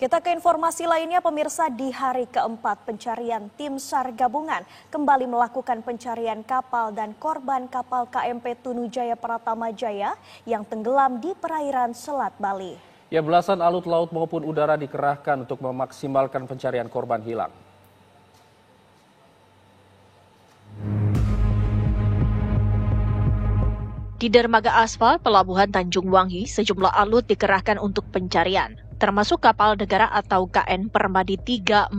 Kita ke informasi lainnya, pemirsa. Di hari keempat pencarian, tim SAR gabungan kembali melakukan pencarian kapal dan korban kapal KMP Tunujaya Pratama Jaya yang tenggelam di perairan Selat Bali. Ya, belasan alut laut maupun udara dikerahkan untuk memaksimalkan pencarian korban hilang. Di dermaga aspal Pelabuhan Tanjung Wangi, sejumlah alut dikerahkan untuk pencarian, termasuk kapal negara atau KN Permadi 349.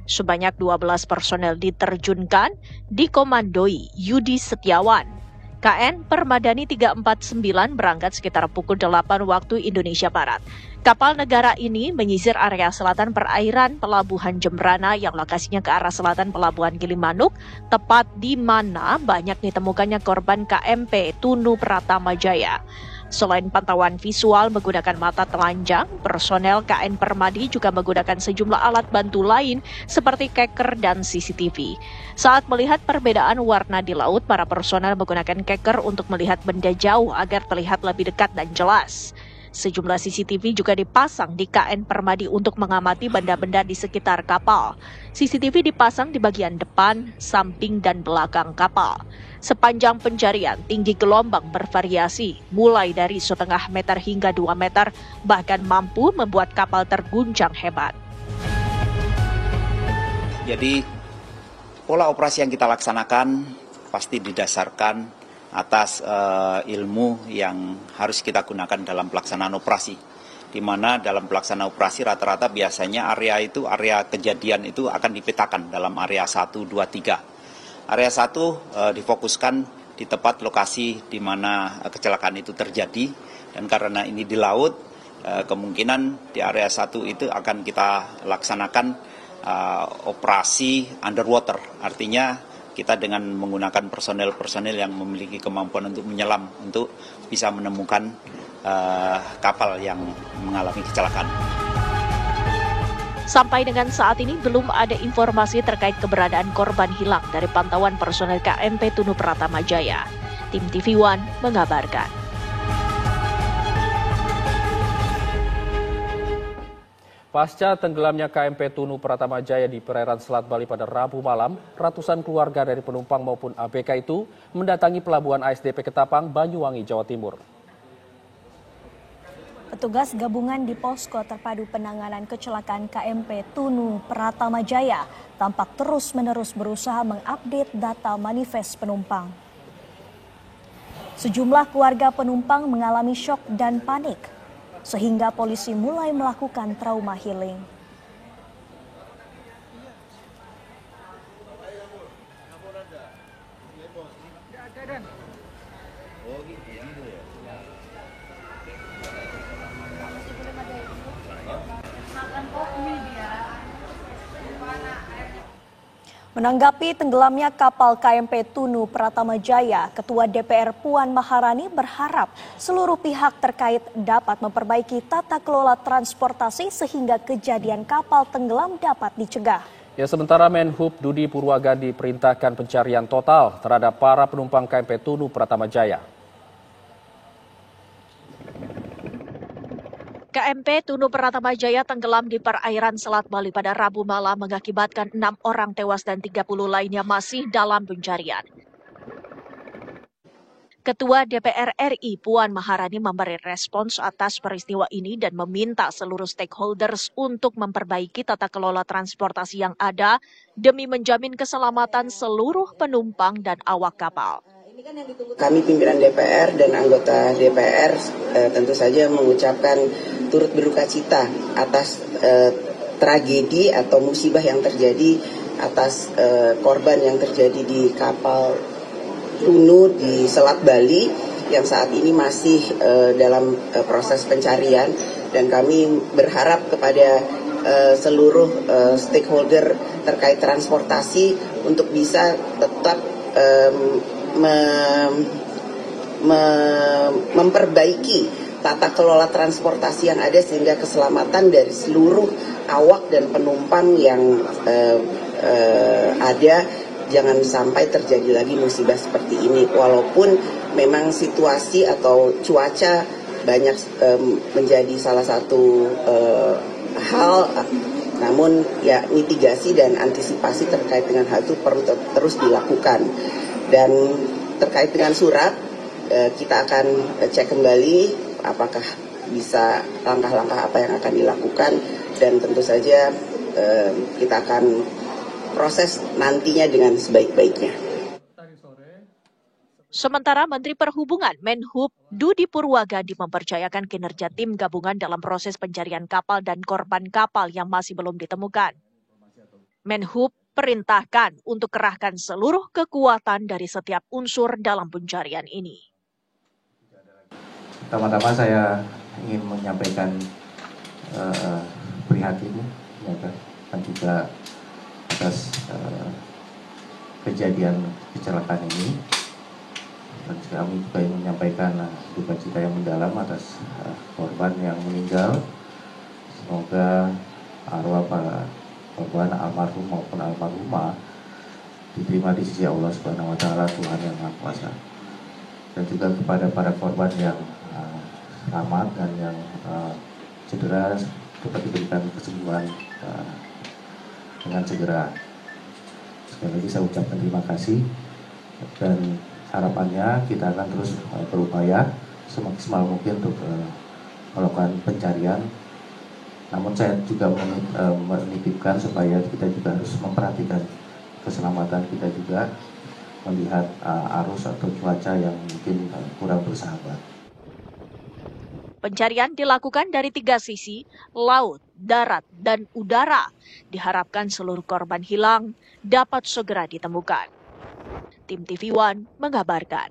Sebanyak 12 personel diterjunkan, dikomandoi Yudi Setiawan. KN Permadani 349 berangkat sekitar pukul 8 waktu Indonesia Barat. Kapal negara ini menyisir area selatan perairan Pelabuhan Jembrana yang lokasinya ke arah selatan Pelabuhan Gilimanuk, tepat di mana banyak ditemukannya korban KMP Tunu Pratama Jaya. Selain pantauan visual menggunakan mata telanjang, personel KN Permadi juga menggunakan sejumlah alat bantu lain seperti keker dan CCTV. Saat melihat perbedaan warna di laut, para personel menggunakan keker untuk melihat benda jauh agar terlihat lebih dekat dan jelas. Sejumlah CCTV juga dipasang di KN Permadi untuk mengamati benda-benda di sekitar kapal. CCTV dipasang di bagian depan, samping, dan belakang kapal. Sepanjang pencarian, tinggi gelombang bervariasi, mulai dari 1,5 meter hingga 2 meter, bahkan mampu membuat kapal terguncang hebat. Jadi, pola operasi yang kita laksanakan pasti didasarkan atas ilmu yang harus kita gunakan dalam pelaksanaan operasi. Di mana dalam pelaksanaan operasi rata-rata biasanya area kejadian itu akan dipetakan dalam area 1, 2, 3. Area 1 difokuskan di tempat lokasi di mana kecelakaan itu terjadi, dan karena ini di laut, kemungkinan di area 1 itu akan kita laksanakan operasi underwater. Artinya kita dengan menggunakan personel-personel yang memiliki kemampuan untuk menyelam, untuk bisa menemukan kapal yang mengalami kecelakaan. Sampai dengan saat ini belum ada informasi terkait keberadaan korban hilang dari pantauan personel KMP Tunu Pratama Jaya. Tim TV One mengabarkan. Pasca tenggelamnya KMP Tunu Pratama Jaya di perairan Selat Bali pada Rabu malam, ratusan keluarga dari penumpang maupun ABK itu mendatangi Pelabuhan ASDP Ketapang, Banyuwangi, Jawa Timur. Petugas gabungan di Posko Terpadu Penanganan Kecelakaan KMP Tunu Pratama Jaya tampak terus-menerus berusaha mengupdate data manifest penumpang. Sejumlah keluarga penumpang mengalami syok dan panik, sehingga polisi mulai melakukan trauma healing. Menanggapi tenggelamnya kapal KMP Tunu Pratama Jaya, Ketua DPR Puan Maharani berharap seluruh pihak terkait dapat memperbaiki tata kelola transportasi sehingga kejadian kapal tenggelam dapat dicegah. Ya, sementara Menhub Dudi Purwagadi perintahkan pencarian total terhadap para penumpang KMP Tunu Pratama Jaya. KMP Tunu Pratama Jaya tenggelam di perairan Selat Bali pada Rabu malam mengakibatkan 6 orang tewas dan 30 lainnya masih dalam pencarian. Ketua DPR RI Puan Maharani memberi respons atas peristiwa ini dan meminta seluruh stakeholders untuk memperbaiki tata kelola transportasi yang ada demi menjamin keselamatan seluruh penumpang dan awak kapal. Kami pimpinan DPR dan anggota DPR tentu saja mengucapkan turut berduka cita atas tragedi atau musibah yang terjadi atas korban yang terjadi di kapal Tunu di Selat Bali yang saat ini masih dalam proses pencarian, dan kami berharap kepada seluruh stakeholder terkait transportasi untuk bisa tetap memperbaiki tata kelola transportasi yang ada sehingga keselamatan dari seluruh awak dan penumpang yang ada jangan sampai terjadi lagi musibah seperti ini. Walaupun memang situasi atau cuaca banyak menjadi salah satu hal, namun ya mitigasi dan antisipasi terkait dengan hal itu perlu terus dilakukan. Dan terkait dengan surat, kita akan cek kembali apakah bisa langkah-langkah apa yang akan dilakukan, dan tentu saja kita akan proses nantinya dengan sebaik-baiknya. Sementara Menteri Perhubungan Menhub Dudi Purwagadi mempercayakan kinerja tim gabungan dalam proses pencarian kapal dan korban kapal yang masih belum ditemukan. Menhub perintahkan untuk kerahkan seluruh kekuatan dari setiap unsur dalam pencarian ini. Pertama-tama saya ingin menyampaikan prihatin dan juga atas kejadian kecelakaan ini. Dan kami juga ingin menyampaikan duka cita yang mendalam atas korban yang meninggal. Semoga arwah para korban almarhum maupun almarhumah diterima di sisi Allah Subhanahu wa Ta'ala, Tuhan yang Maha Kuasa. Dan juga kepada para korban yang selamat dan yang cedera dapat diberikan kesembuhan dengan segera. Sekali lagi saya ucapkan terima kasih, dan harapannya kita akan terus berupaya semaksimal mungkin untuk melakukan pencarian. Namun saya juga menitipkan supaya kita juga harus memperhatikan keselamatan kita juga, melihat arus atau cuaca yang mungkin kurang bersahabat. Pencarian dilakukan dari 3 sisi, laut, darat, dan udara. Diharapkan seluruh korban hilang dapat segera ditemukan. Tim TV One mengabarkan.